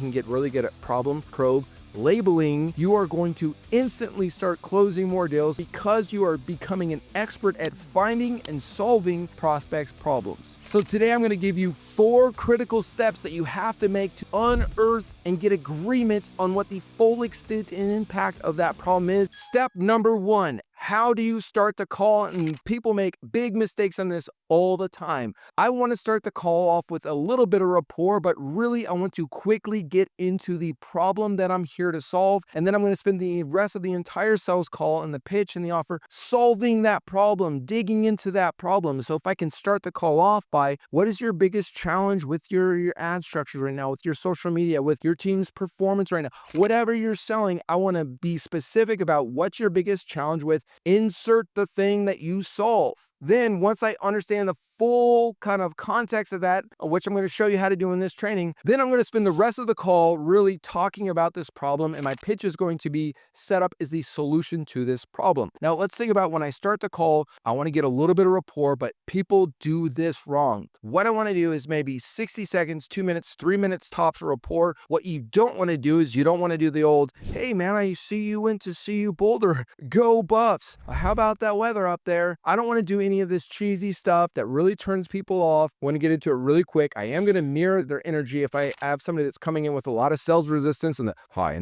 can get really good at problem, probe, labeling, you are going to instantly start closing more deals because you are becoming an expert at finding and solving prospects' problems. So today I'm going to give you 4 critical steps that you have to make to unearth and get agreement on what the full extent and impact of that problem is. Step number 1, how do you start the call? And people make big mistakes on this all the time. I want to start the call off with a little bit of rapport, but really I want to quickly get into the problem that I'm here to solve. And then I'm going to spend the rest of the entire sales call and the pitch and the offer solving that problem, digging into that problem. So if I can start the call off by what is your biggest challenge with your ad structures right now, with your social media, with your team's performance right now, whatever you're selling, I want to be specific about what's your biggest challenge with. Insert the thing that you solve. Then once I understand the full kind of context of that, which I'm going to show you how to do in this training, then I'm going to spend the rest of the call really talking about this problem, and my pitch is going to be set up as the solution to this problem. Now let's think about when I start the call, I want to get a little bit of rapport, but people do this wrong. What I want to do is maybe 60 seconds, 2 minutes, 3 minutes tops of rapport. What you don't want to do is you don't want to do the old, hey man, I see you went to CU Boulder, go Buffs. How about that weather up there? I don't want to do any of this cheesy stuff that really turns people off. I want to get into it really quick. I am going to mirror their energy. If I have somebody that's coming in with a lot of sales resistance and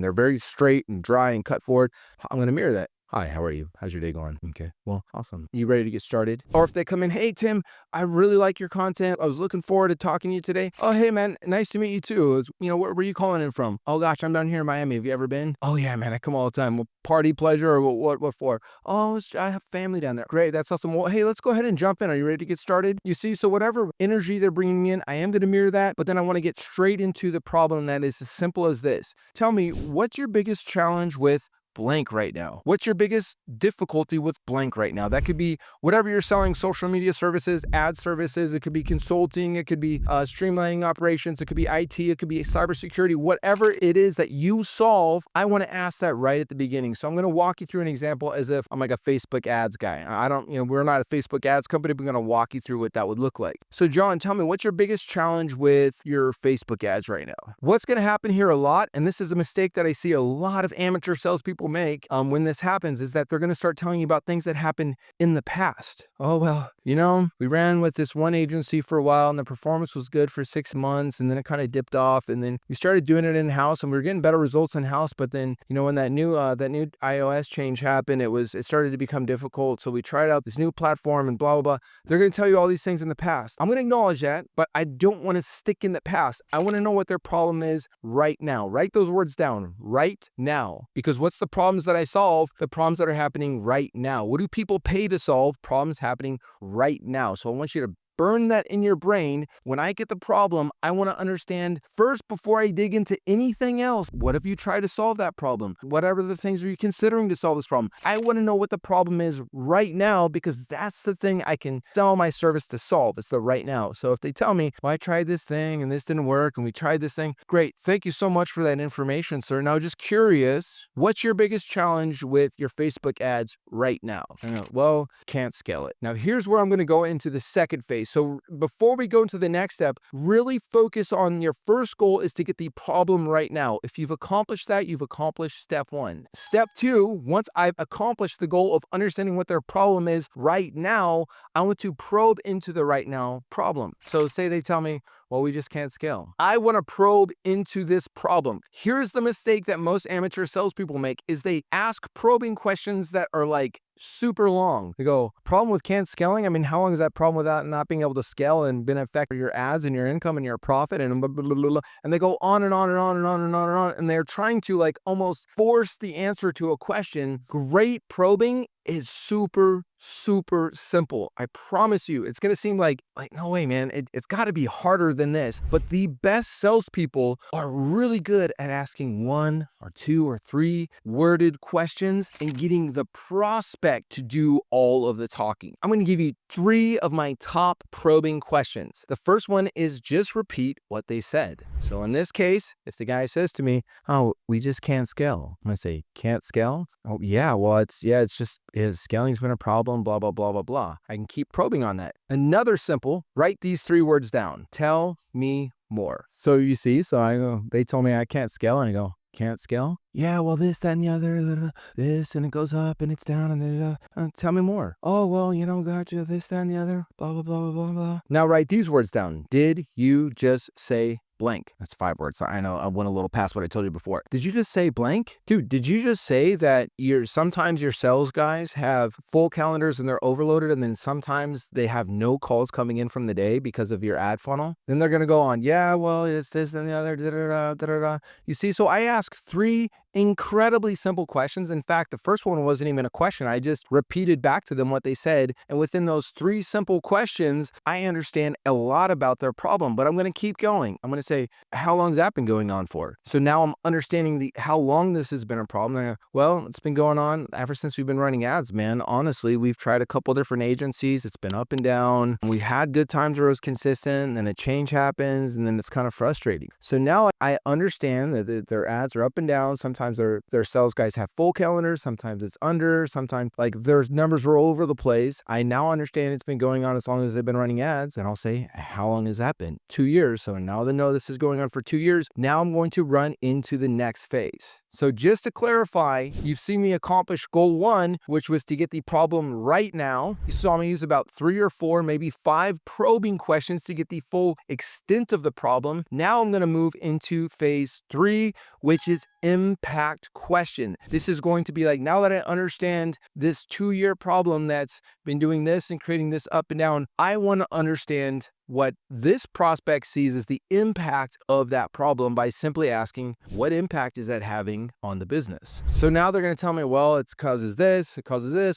they're very straight and dry and cut forward, I'm going to mirror that. Hi, how are you? How's your day going? Okay, well, awesome. You ready to get started? Or if they come in, hey, Tim, I really like your content. I was looking forward to talking to you today. Oh, hey, man, nice to meet you too. Where are you calling in from? Oh, gosh, I'm down here in Miami. Have you ever been? Oh, yeah, man, I come all the time. Well, party, pleasure, or what for? Oh, I have family down there. Great, that's awesome. Well, hey, let's go ahead and jump in. Are you ready to get started? You see, so whatever energy they're bringing in, I am going to mirror that, but then I want to get straight into the problem that is as simple as this. Tell me, what's your biggest challenge with blank right now? What's your biggest difficulty with blank right now? That could be whatever you're selling, social media services, ad services, it could be consulting, it could be streamlining operations, it could be IT, it could be cybersecurity, whatever it is that you solve. I want to ask that right at the beginning. So I'm going to walk you through an example as if I'm like a Facebook ads guy. We're not a Facebook ads company, but I'm going to walk you through what that would look like. So John, tell me, what's your biggest challenge with your Facebook ads right now? What's going to happen here a lot, and this is a mistake that I see a lot of amateur salespeople make when this happens, is that they're going to start telling you about things that happened in the past. Oh, well, we ran with this one agency for a while and the performance was good for 6 months, and then it kind of dipped off, and then we started doing it in-house and we were getting better results in-house, but then, when that new iOS change happened, it started to become difficult, so we tried out this new platform and blah, blah, blah. They're going to tell you all these things in the past. I'm going to acknowledge that, but I don't want to stick in the past. I want to know what their problem is right now. Write those words down right now, because what's the problems that I solve? The problems that are happening right now. What do people pay to solve? Problems happening right now. So I want you to burn that in your brain. When I get the problem, I want to understand first, before I dig into anything else, what have you tried to solve that problem? Whatever the things are you considering to solve this problem? I want to know what the problem is right now, because that's the thing I can sell my service to solve. It's the right now. So if they tell me, well, I tried this thing and this didn't work and we tried this thing, great. Thank you so much for that information, sir. Now, just curious, what's your biggest challenge with your Facebook ads right now? Well, can't scale it. Now, here's where I'm going to go into the second phase. So before we go into the next step, really focus on your first goal is to get the problem right now. If you've accomplished that, you've accomplished step 1. Step 2, once I've accomplished the goal of understanding what their problem is right now, I want to probe into the right now problem. So say they tell me, well, we just can't scale. I want to probe into this problem. Here's the mistake that most amateur salespeople make, is they ask probing questions that are like super long. They go, problem with can't scaling? I mean, how long is that problem without not being able to scale and been affecting your ads and your income and your profit and blah, blah, blah, blah, blah. And they go on and on and on and on and on and on. And they're trying to like almost force the answer to a question. Great probing is super simple. I promise you, it's going to seem like no way, man. It's got to be harder than this. But the best salespeople are really good at asking 1 or 2 or 3 worded questions and getting the prospect to do all of the talking. I'm going to give you 3 of my top probing questions. The first one is just repeat what they said. So in this case, if the guy says to me, oh, we just can't scale. I'm going to say, can't scale? Oh, yeah, well, scaling's been a problem. problem, blah, blah, blah, blah, blah. I can keep probing on that. Another simple, write these 3 words down. Tell me more. So you see, so I go, they told me I can't scale, and I go, can't scale? Yeah, well, this, that, and the other, this, and it goes up and it's down, and tell me more. Oh, well, gotcha, this, that, and the other, blah, blah, blah, blah, blah. Now write these words down. Did you just say blank? That's 5 words. I know I went a little past what I told you before. Did you just say blank? Dude, did you just say that sometimes your sales guys have full calendars and they're overloaded, and then sometimes they have no calls coming in from the day because of your ad funnel? Then they're going to go on, yeah, well, it's this and the other, da-da-da, da-da-da. You see, so I asked 3 incredibly simple questions. In fact, the first one wasn't even a question. I just repeated back to them what they said. And within those 3 simple questions, I understand a lot about their problem, but I'm going to keep going. I'm going to say, how long has that been going on for? So now I'm understanding how long this has been a problem. I go, well, it's been going on ever since we've been running ads, man. Honestly, we've tried a couple different agencies. It's been up and down. We had good times where it was consistent, and then a change happens, and then it's kind of frustrating. So now I understand that their ads are up and down. Sometimes their sales guys have full calendars. Sometimes it's under. Sometimes like their numbers were all over the place. I now understand it's been going on as long as they've been running ads. And I'll say, how long has that been? 2 years. So now they know this is going on for 2 years. Now I'm going to run into the next phase. So just to clarify, you've seen me accomplish goal 1, which was to get the problem right now. You saw me use about 3 or 4, maybe 5 probing questions to get the full extent of the problem. Now I'm going to move into phase 3, which is impact question. This is going to be like, now that I understand this 2-year problem that's been doing this and creating this up and down, I want to understand what this prospect sees as the impact of that problem by simply asking, what impact is that having on the business? So now they're going to tell me, well, it causes this,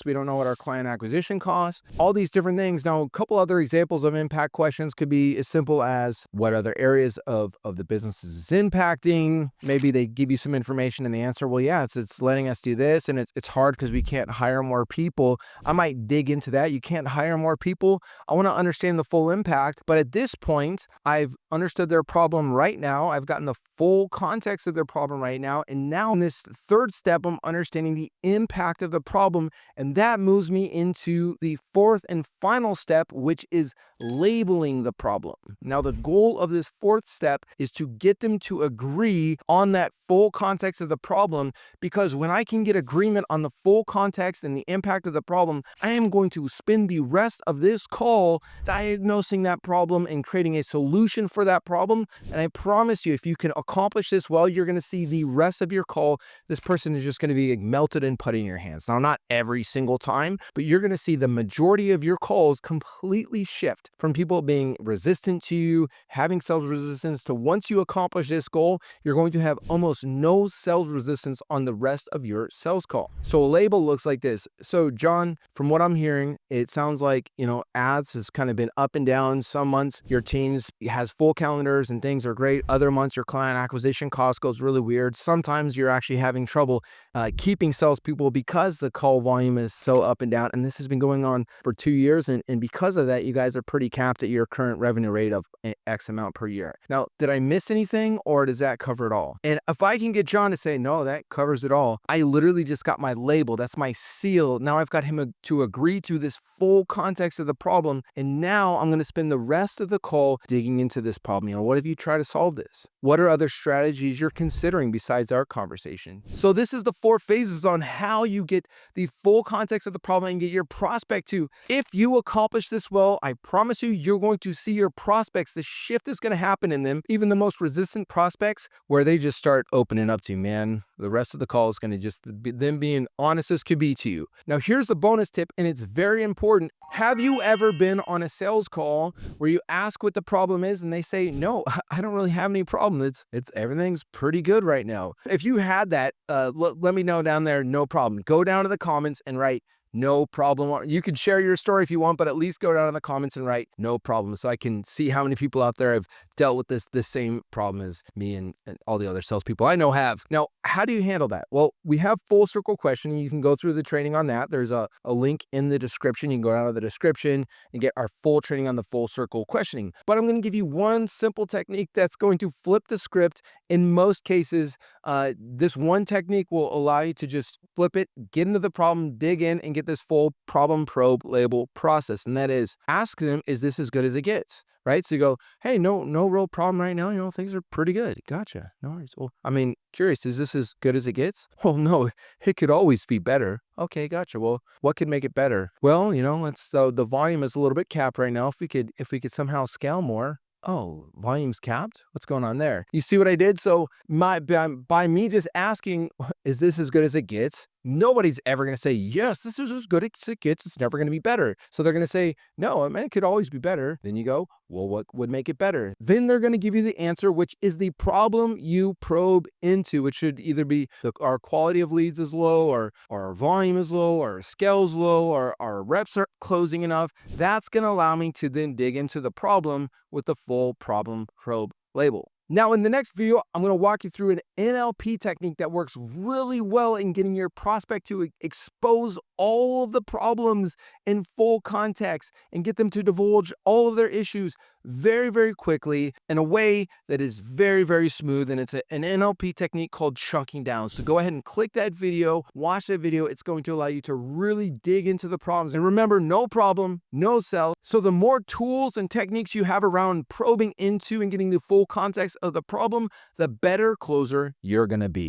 we don't know what our client acquisition costs, all these different things. Now, a couple other examples of impact questions could be as simple as what other areas of the business is impacting. Maybe they give you some information and the answer, well, yeah, it's letting us do this, and it's hard because we can't hire more people. I might dig into that. You can't hire more people. I want to understand the full impact. But at this point, I've understood their problem right now. I've gotten the full context of their problem right now. And now in this 3rd step, I'm understanding the impact of the problem. And that moves me into the 4th and final step, which is labeling the problem. Now, the goal of this 4th step is to get them to agree on that full context of the problem, because when I can get agreement on the full context and the impact of the problem, I am going to spend the rest of this call diagnosing that problem and creating a solution for that problem. And I promise you, if you can accomplish this well, you're going to see the rest of your call, this person is just going to be melted and put in your hands. Now, not every single time, but you're going to see the majority of your calls completely shift from people being resistant to you, having sales resistance, to once you accomplish this goal, you're going to have almost no sales resistance on the rest of your sales call. So a label looks like this. So John, from what I'm hearing, it sounds like, ads has kind of been up and down. Some months your teams has full calendars and things are great. Other months your client acquisition cost goes really weird. Sometimes you're actually having trouble keeping salespeople because the call volume is so up and down. And this has been going on for 2 years. And because of that, you guys are pretty capped at your current revenue rate of X amount per year. Now, did I miss anything, or does that cover it all? And if I can get John to say, no, that covers it all, I literally just got my label. That's my seal. Now I've got him to agree to this full context of the problem. And now I'm going to spend the rest of the call digging into this problem. What if you try to solve this? What are other strategies you're considering besides our conversation? So this is the 4 phases on how you get the full context of the problem and get your prospect to. If you accomplish this well, I promise you, you're going to see your prospects. The shift is going to happen in them, even the most resistant prospects, where they just start opening up to you, man. The rest of the call is going to just be them being honest as could be to you. Now, here's the bonus tip, and it's very important. Have you ever been on a sales call where you ask what the problem is and they say, no, I don't really have any problem. It's everything's pretty good right now. If you had that, let me know down there. No problem. Go down to the comments and write no problem. You can share your story if you want, but at least go down in the comments and write no problem, so I can see how many people out there have dealt with this same problem as me and all the other salespeople I know have. Now, how do you handle that? Well, we have full circle questioning. You can go through the training on that. There's a link in the description. You can go down to the description and get our full training on the full circle questioning. But I'm going to give you one simple technique that's going to flip the script in most cases This one technique will allow you to just flip it, get into the problem, dig in, and get this full problem, probe, label process. And that is, ask them, is this as good as it gets? Right? So you go, hey, no real problem right now. Things are pretty good. Gotcha. No worries. Well, curious, is this as good as it gets? Well, no, it could always be better. Okay, gotcha. Well, what could make it better? Well, the volume is a little bit capped right now. If we could somehow scale more. Oh, volume's capped? What's going on there? You see what I did? So by me just asking, is this as good as it gets? Nobody's ever going to say, yes, this is as good as it gets. It's never going to be better. So they're going to say, no, it could always be better. Then you go, well, what would make it better? Then they're going to give you the answer, which is the problem you probe into, which should either be our quality of leads is low, or our volume is low, or our scale is low, or our reps aren't closing enough. That's going to allow me to then dig into the problem with the full problem probe label. Now, in the next video, I'm going to walk you through an NLP technique that works really well in getting your prospect to expose all of the problems in full context and get them to divulge all of their issues very, very quickly in a way that is very, very smooth. And it's an NLP technique called chunking down. So go ahead and click that video, watch that video. It's going to allow you to really dig into the problems. And remember, no problem, no sell. So the more tools and techniques you have around probing into and getting the full context of the problem, the better closer you're going to be.